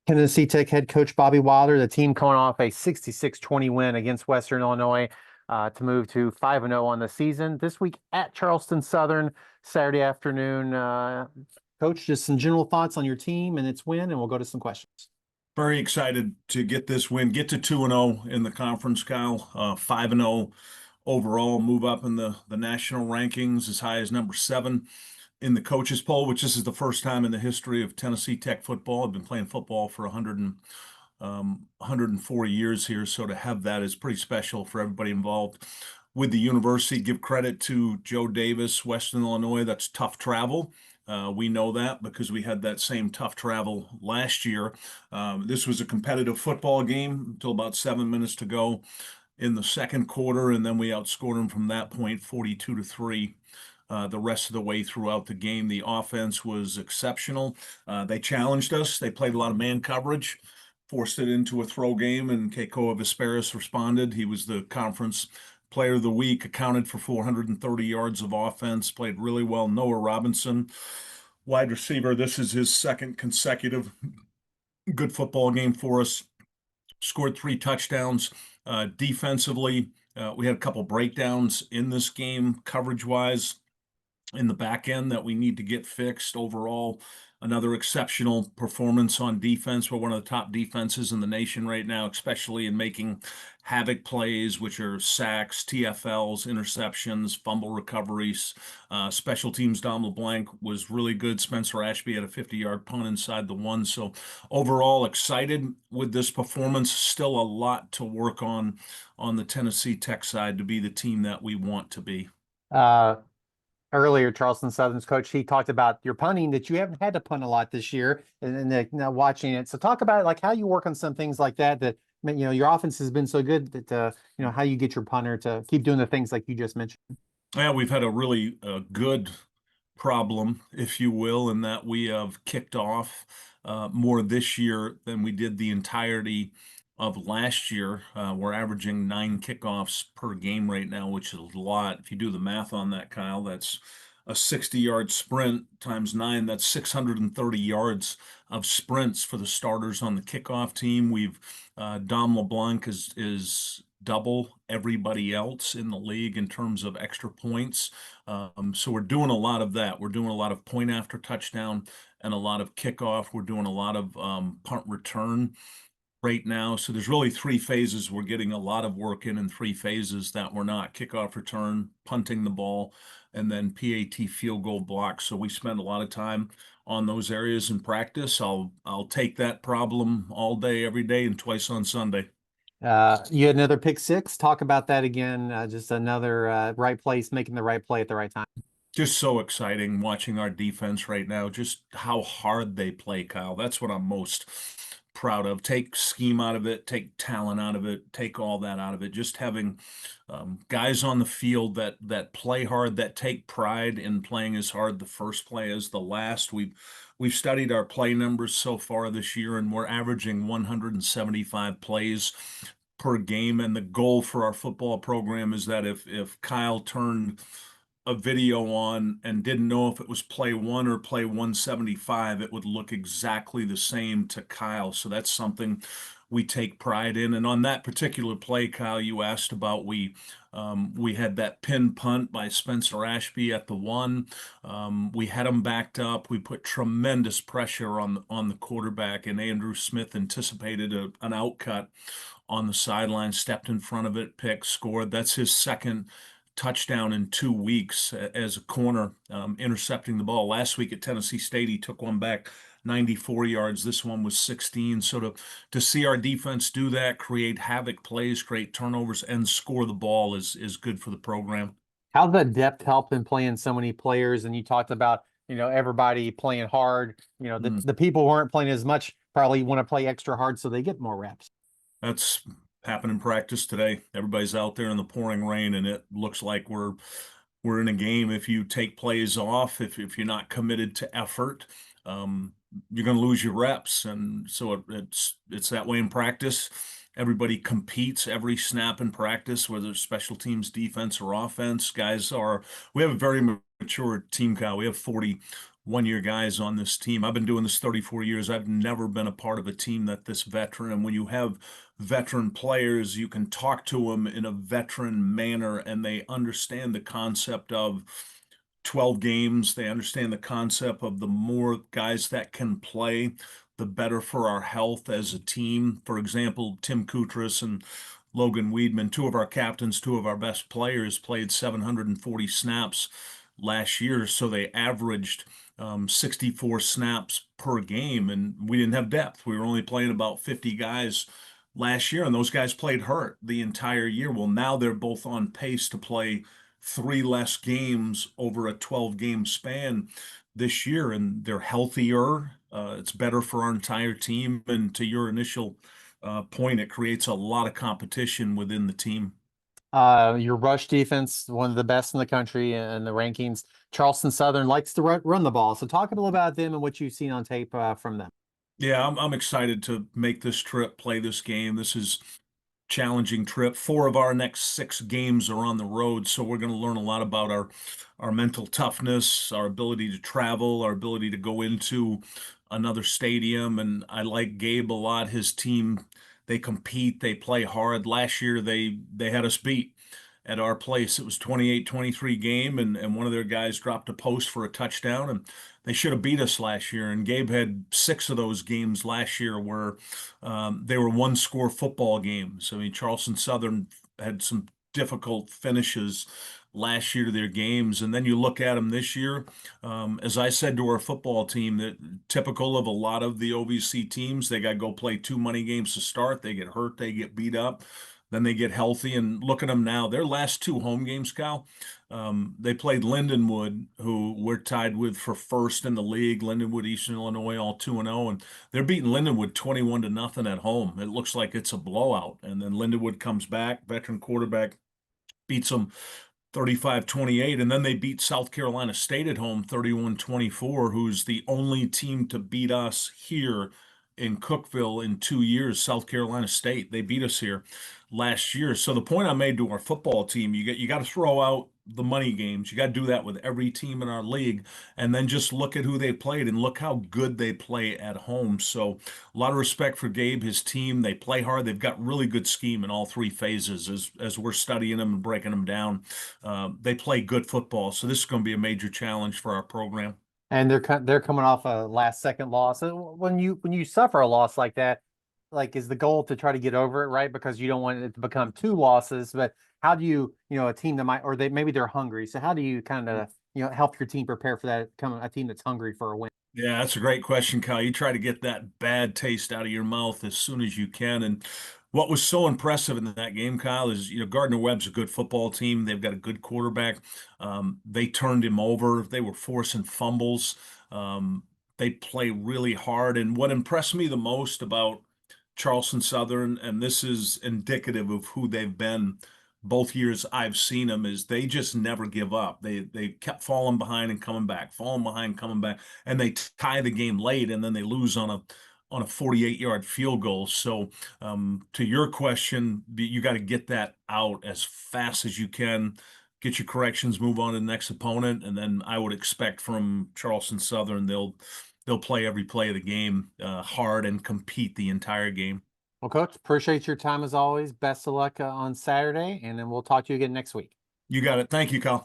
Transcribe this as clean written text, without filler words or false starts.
Tennessee Tech head coach Bobby Wilder, the team coming off a 66-20 win against Western Illinois to move to 5-0 on the season. This week at Charleston Southern, Saturday afternoon. Coach, just some general thoughts on your team and its win, and we'll go to some questions. Very excited to get this win, get to 2-0 in the conference, Kyle. 5-0 overall, move up in the national rankings as high as number 7 in the coaches poll, which this is the first time in the history of Tennessee Tech football. I've been playing football for 104 years here, so to have that is pretty special for everybody involved with the university. Give credit to Joe Davis, Western Illinois. That's tough travel. We know that because we had that same tough travel last year. This was a competitive football game until about 7 minutes to go in the second quarter, and then we outscored them from that point 42-3. The rest of the way throughout the game, the offense was exceptional. They challenged us. They played a lot of man coverage, forced it into a throw game, and Keikoa Vesperis responded. He was the conference player of the week, accounted for 430 yards of offense, played really well. Noah Robinson, wide receiver, this is his second consecutive good football game for us. Scored 3 touchdowns. Defensively, we had a couple breakdowns in this game, coverage-wise, in the back end that we need to get fixed. Overall, another exceptional performance on defense. We're one of the top defenses in the nation right now, especially in making havoc plays, which are sacks, TFLs, interceptions, fumble recoveries. Special teams, Dom LeBlanc was really good. Spencer Ashby had a 50-yard punt inside the 1. So overall, excited with this performance. Still a lot to work on the Tennessee Tech side to be the team that we want to be. Uh, Earlier, Charleston Southern's coach, he talked about your punting, that you haven't had to punt a lot this year, and now watching it. So talk about like how you work on some things like that your offense has been so good that how you get your punter to keep doing the things like you just mentioned. Yeah, we've had a really good problem, if you will, in that we have kicked off more this year than we did the entirety of last year. We're averaging 9 kickoffs per game right now, which is a lot. If you do the math on that, Kyle, that's a 60-yard sprint times 9. That's 630 yards of sprints for the starters on the kickoff team. We've Dom LeBlanc is double everybody else in the league in terms of extra points. So we're doing a lot of that. We're doing a lot of point after touchdown and a lot of kickoff. We're doing a lot of punt return right now. So there's really 3 phases. We're getting a lot of work in 3 phases that we're not: kickoff return, punting the ball, and then PAT field goal block. So we spend a lot of time on those areas in practice. I'll take that problem all day, every day, and twice on Sunday. You had another pick six. Talk about that again. Just another right place, making the right play at the right time. Just so exciting watching our defense right now, just how hard they play, Kyle. That's what I'm most proud of. Take scheme out of it, take talent out of it, take all that out of it. Just having guys on the field that play hard, that take pride in playing as hard the first play as the last. We've studied our play numbers so far this year, and we're averaging 175 plays per game. And the goal for our football program is that if Kyle turned a video on and didn't know if it was play 1 or play 175, it would look exactly the same to Kyle. So that's something we take pride in. And on that particular play, Kyle, you asked about, we had that pin punt by Spencer Ashby at the 1. We had him backed up. We put tremendous pressure on the quarterback, and Andrew Smith anticipated an outcut on the sideline, stepped in front of it, picked, scored. That's his second touchdown in 2 weeks as a corner, intercepting the ball. Last week at Tennessee State, he took one back 94 yards. This one was 16. So to see our defense do that, create havoc plays, create turnovers, and score the ball is good for the program. How's that depth help in playing so many players? And you talked about, everybody playing hard. The people who aren't playing as much probably want to play extra hard so they get more reps. That's happened in practice today. Everybody's out there in the pouring rain, and it looks like we're in a game. If you take plays off, if you're not committed to effort, you're going to lose your reps. And so it's that way in practice. Everybody competes every snap in practice, whether it's special teams, defense, or offense. We have a very mature team, Kyle. We have 40 one-year guys on this team. I've been doing this 34 years. I've never been a part of a team that this veteran. And when you have veteran players, you can talk to them in a veteran manner, and they understand the concept of 12 games. They understand the concept of the more guys that can play, the better for our health as a team. For example, Tim Koutras and Logan Weedman, two of our captains, two of our best players, played 740 snaps last year. So they averaged 64 snaps per game, and we didn't have depth. We were only playing about 50 guys last year, and those guys played hurt the entire year. Well, now they're both on pace to play 3 less games over a 12-game span this year, and they're healthier. It's better for our entire team. And to your initial point, it creates a lot of competition within the team. Your rush defense, one of the best in the country in the rankings. Charleston Southern likes to run the ball. So talk a little about them and what you've seen on tape from them. Yeah, I'm excited to make this trip, play this game. This is challenging trip. 4 of our next 6 games are on the road, so we're going to learn a lot about our mental toughness, our ability to travel, our ability to go into another stadium. And I like Gabe a lot. His team, they compete, they play hard. Last year they had us beat at our place. It was 28-23 game, and one of their guys dropped a post for a touchdown, and they should have beat us last year. And Gabe had 6 of those games last year where they were one-score football games. I mean, Charleston Southern had some difficult finishes last year to their games. And then you look at them this year, as I said to our football team, that typical of a lot of the OVC teams, they got to go play 2 money games to start. They get hurt, they get beat up, then they get healthy. And look at them now. Their last 2 home games, Kyle, they played Lindenwood, who we're tied with for first in the league. Lindenwood, Eastern Illinois, all 2-0, and they're beating Lindenwood 21-0 at home. It looks like it's a blowout. And then Lindenwood comes back, veteran quarterback, beats them 35-28, and then they beat South Carolina State at home 31-24, who's the only team to beat us here in Cookeville in 2 years. South Carolina State, they beat us here last year. So the point I made to our football team, you got to throw out the money games. You got to do that with every team in our league, and then just look at who they played and look how good they play at home. So a lot of respect for Gabe, his team. They play hard. They've got really good scheme in all 3 phases as we're studying them and breaking them down. They play good football. So this is going to be a major challenge for our program. And they're coming off a last second loss. So when you suffer a loss like that, like, is the goal to try to get over it, right? Because you don't want it to become 2 losses. But how do you, a team that might, or maybe they're hungry. So how do you kind of, help your team prepare for that, a team that's hungry for a win? Yeah, that's a great question, Kyle. You try to get that bad taste out of your mouth as soon as you can. And what was so impressive in that game, Kyle, is, Gardner Webb's a good football team. They've got a good quarterback. They turned him over. They were forcing fumbles. They play really hard. And what impressed me the most about Charleston Southern, and this is indicative of who they've been both years I've seen them, is they just never give up. They kept falling behind and coming back, falling behind, coming back, and they tie the game late, and then they lose on a 48-yard field goal. So to your question, you got to get that out as fast as you can, get your corrections, move on to the next opponent, and then I would expect from Charleston Southern they'll play every play of the game hard and compete the entire game. Well, Coach, appreciate your time as always. Best of luck on Saturday, and then we'll talk to you again next week. You got it. Thank you, Kyle.